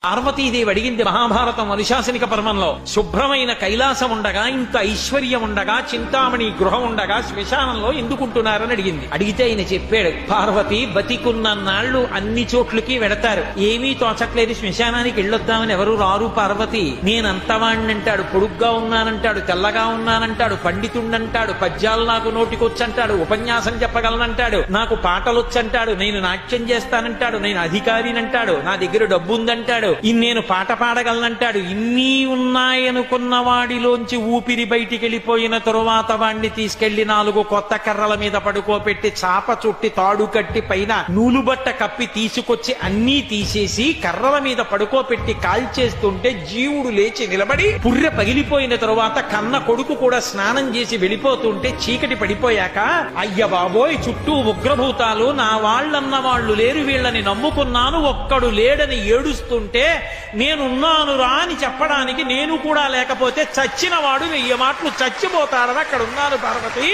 పార్వతీదేవి అడిగింది మహాభారతం అనుశాసనిక పర్వంలో, శుభ్రమైన కైలాసం ఉండగా, ఇంత ఐశ్వర్యం ఉండగా, చింతామణి గృహం ఉండగా శ్మశానంలో ఎందుకుంటున్నారని అడిగింది. అడిగితే ఆయన చెప్పాడు, పార్వతి బతికున్న నాళ్లు అన్ని చోట్లకి వెడతారు, ఏమీ తోచట్లేదు, శ్మశానానికి వెళ్ళొద్దామని ఎవరు రారు పార్వతి. నేనంతవాణ్ణంటాడు, పొడుగ్గా ఉన్నానంటాడు, తెల్లగా ఉన్నానంటాడు, పండితుండంటాడు, పద్యాలు నాకు నోటికొచ్చంటాడు, ఉపన్యాసం చెప్పగలనంటాడు, నాకు పాటలొచ్చంటాడు, నేను నాట్యం చేస్తానంటాడు, నేను అధికారినంటాడు, నా దగ్గర డబ్బు ఉందంటాడు, నేను పాట పాడగలనంటాడు. ఇన్ని ఉన్నాయనుకున్న వాడిలోంచి ఊపిరి బయటికి వెళ్ళిపోయిన తరువాత వాణ్ణి తీసుకెళ్లి 4 కొత్త కర్రల మీద పడుకోపెట్టి చాప చుట్టి తాడు కట్టి పైన నూలుబట్ట కప్పి తీసుకొచ్చి అన్నీ తీసేసి కర్రల మీద పడుకోపెట్టి కాల్చేస్తుంటే జీవుడు లేచి నిలబడి పుర్రె పగిలిపోయిన తరువాత కన్న కొడుకు కూడా స్నానం చేసి వెళ్ళిపోతుంటే చీకటి పడిపోయాక, అయ్య బాబోయ్ చుట్టూ ఉగ్రభూతాలు, నా వాళ్ళన్న వాళ్ళు లేరు, వీళ్ళని నమ్ముకున్నాను, ఒక్కడు లేడని ఏడుస్తుంటే నేనున్నాను రా అని చెప్పడానికి నేను కూడా లేకపోతే చచ్చిన వాడు 1000 మాటలు చచ్చిపోతాడని అక్కడ ఉన్నాను పార్వతి.